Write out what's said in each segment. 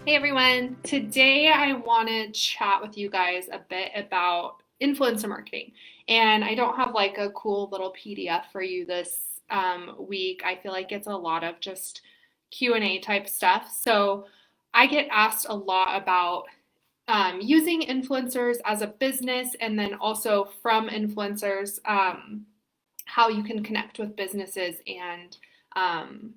Hey everyone, today I want to chat with you guys a bit about influencer marketing. And I don't have like a cool little PDF for you this week. I feel like it's a lot of just Q&A type stuff. So I get asked a lot about using influencers as a business and then also from influencers, how you can connect with businesses and um,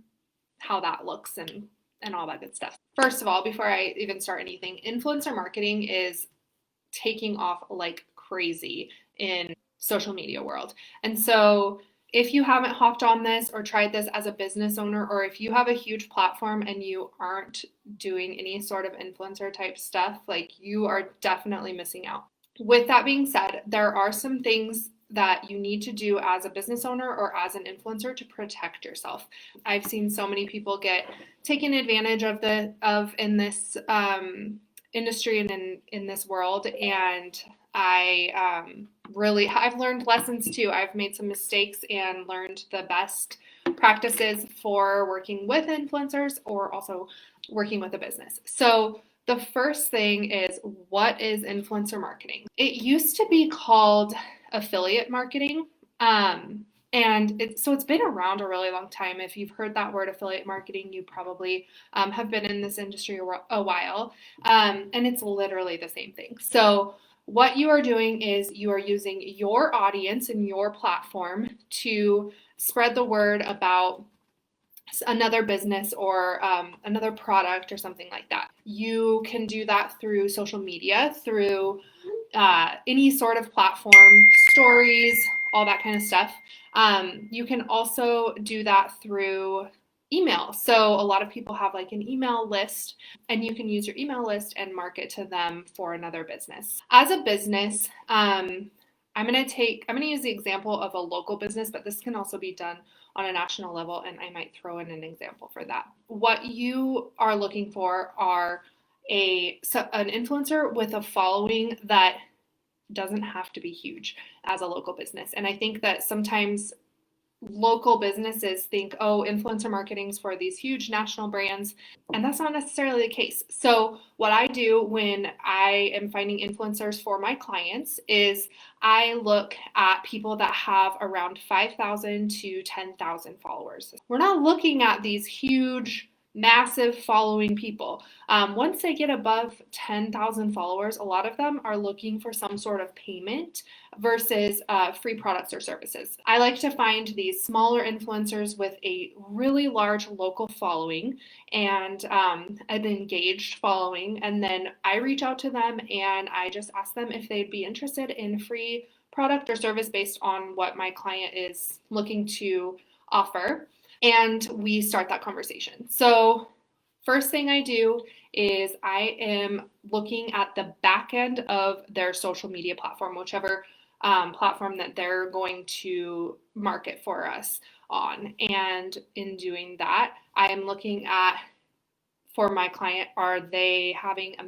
how that looks and all that good stuff. First of all, before I even start anything, influencer marketing is taking off like crazy in social media world. And so if you haven't hopped on this or tried this as a business owner, or if you have a huge platform and you aren't doing any sort of influencer type stuff, like you are definitely missing out. With that being said, there are some things that you need to do as a business owner or as an influencer to protect yourself. I've seen so many people get taken advantage of in this industry and in this world, and I've learned lessons too. I've made some mistakes and learned the best practices for working with influencers or also working with a business. So the first thing is, what is influencer marketing? It used to be called affiliate marketing. So it's been around a really long time. If you've heard that word affiliate marketing, you probably have been in this industry a while. And it's literally the same thing. So what you are doing is you are using your audience and your platform to spread the word about another business or another product or something like that. You can do that through social media, through any sort of platform, stories, all that kind of stuff. You can also do that through email. So a lot of people have like an email list, and you can use your email list and market to them for another business. As a business, I'm going to use the example of a local business, but this can also be done on a national level, and I might throw in an example for that. What you are looking for are an influencer with a following that doesn't have to be huge as a local business. And I think that sometimes local businesses think, oh, influencer marketing is for these huge national brands, and that's not necessarily the case. So what I do when I am finding influencers for my clients is I look at people that have around 5,000 to 10,000 followers. We're not looking at these huge massive following people. Once they get above 10,000 followers, a lot of them are looking for some sort of payment versus free products or services. I like to find these smaller influencers with a really large local following and an engaged following, and then I reach out to them and I just ask them if they'd be interested in free product or service based on what my client is looking to offer. And we start that conversation. So first thing I do is I am looking at the back end of their social media platform, whichever platform that they're going to market for us on. And in doing that, I am looking at, for my client, are they having a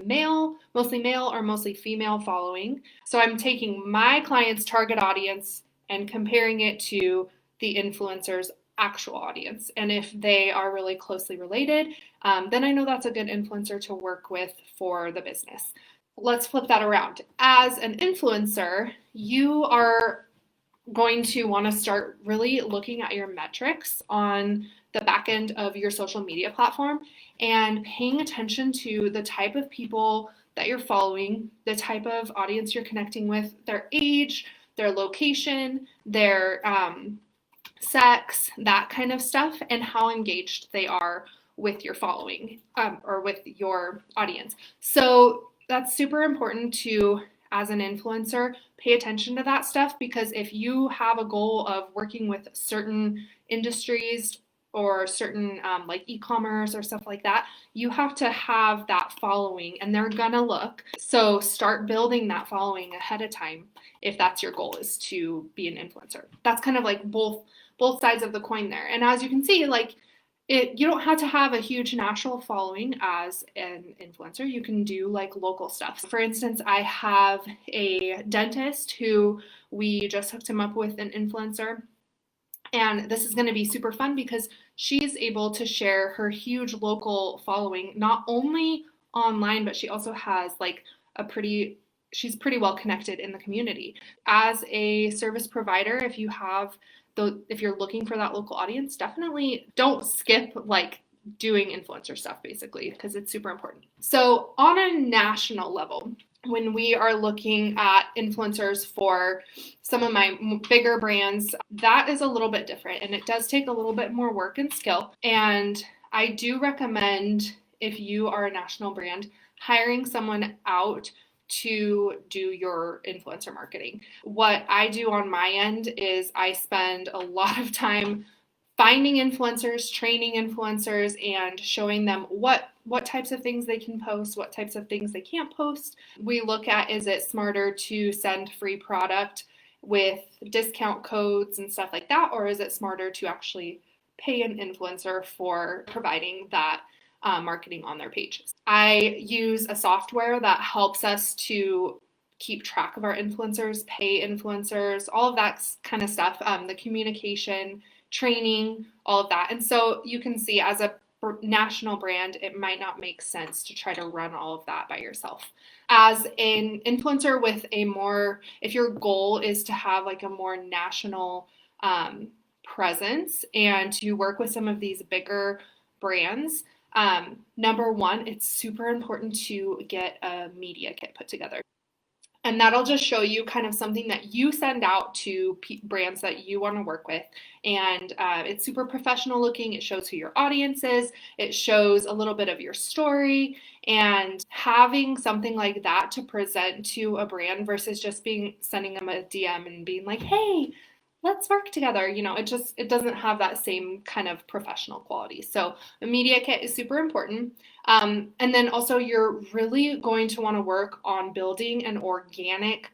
mostly male or mostly female following? So I'm taking my client's target audience and comparing it to the influencer's actual audience. And if they are really closely related, then I know that's a good influencer to work with for the business. Let's flip that around. As an influencer, you are going to want to start really looking at your metrics on the back end of your social media platform and paying attention to the type of people that you're following, the type of audience you're connecting with, their age, their location, their sex, that kind of stuff, and how engaged they are with your following or with your audience. So that's super important to, as an influencer, pay attention to that stuff, because if you have a goal of working with certain industries or certain like e-commerce or stuff like that, you have to have that following and they're gonna look. So start building that following ahead of time if that's your goal, is to be an influencer. That's kind of like both sides of the coin there. And as you can see, like you don't have to have a huge national following as an influencer. You can do like local stuff. For instance, I have a dentist who we just hooked him up with an influencer. And this is going to be super fun because she's able to share her huge local following, not only online, but she also has like she's pretty well connected in the community. As a service provider, if you're looking for that local audience, definitely don't skip like doing influencer stuff basically, because it's super important. So on a national level, when we are looking at influencers for some of my bigger brands, that is a little bit different, and it does take a little bit more work and skill. And I do recommend, if you are a national brand, hiring someone out to do your influencer marketing. What I do on my end is I spend a lot of time finding influencers, training influencers, and showing them what types of things they can post, what types of things they can't post. We look at, is it smarter to send free product with discount codes and stuff like that, or is it smarter to actually pay an influencer for providing that marketing on their pages? I use a software that helps us to keep track of our influencers, pay influencers, all of that kind of stuff, the communication, training, all of that. And so you can see, as a national brand, it might not make sense to try to run all of that by yourself. As an influencer with if your goal is to have like a more national presence and to work with some of these bigger brands, number one, it's super important to get a media kit put together. And that'll just show you kind of something that you send out to brands that you want to work with. And it's super professional looking. It shows who your audience is. It shows a little bit of your story. And having something like that to present to a brand versus just sending them a DM and being like, hey, let's work together. It doesn't have that same kind of professional quality. So a media kit is super important. And then also, you're really going to want to work on building an organic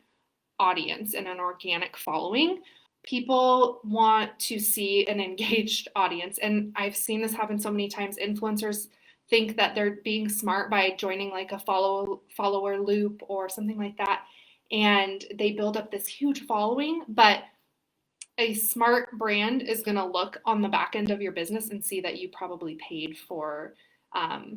audience and an organic following. People want to see an engaged audience. And I've seen this happen so many times. Influencers think that they're being smart by joining like a follower loop or something like that. And they build up this huge following, but a smart brand is going to look on the back end of your business and see that you probably paid for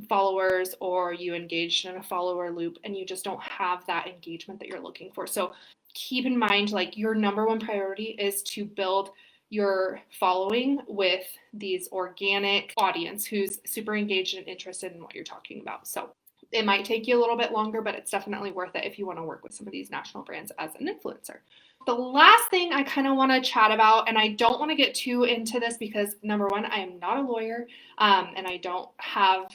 followers, or you engaged in a follower loop, and you just don't have that engagement that you're looking for. So keep in mind, like, your number one priority is to build your following with these organic audience who's super engaged and interested in what you're talking about. So it might take you a little bit longer, but it's definitely worth it if you want to work with some of these national brands as an influencer. The last thing I kind of want to chat about, and I don't want to get too into this because, number one, I am not a lawyer, and I don't have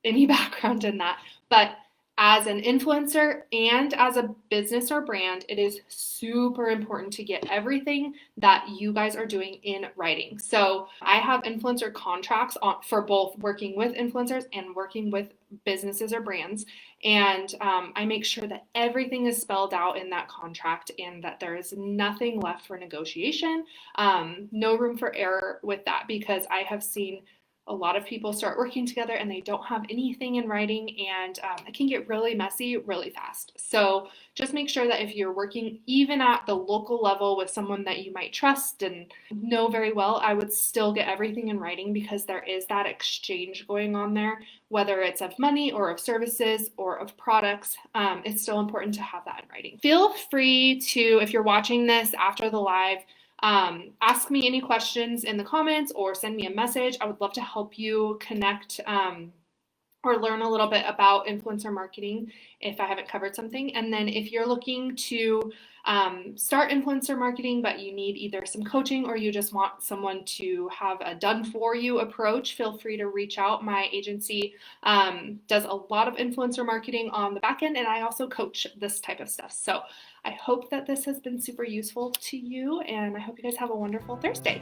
any background in that, but as an influencer and as a business or brand, it is super important to get everything that you guys are doing in writing. So I have influencer contracts for both working with influencers and working with businesses or brands. And I make sure that everything is spelled out in that contract and that there is nothing left for negotiation, no room for error with that, because I have seen a lot of people start working together and they don't have anything in writing, and it can get really messy really fast. So just make sure that if you're working even at the local level with someone that you might trust and know very well, I would still get everything in writing, because there is that exchange going on there, whether it's of money or of services or of products. It's still important to have that in writing. Feel free to, if you're watching this after the live, ask me any questions in the comments or send me a message. I would love to help you connect or learn a little bit about influencer marketing if I haven't covered something. And then if you're looking to start influencer marketing, but you need either some coaching or you just want someone to have a done for you approach, feel free to reach out. My agency does a lot of influencer marketing on the back end, and I also coach this type of stuff. So I hope that this has been super useful to you, and I hope you guys have a wonderful Thursday.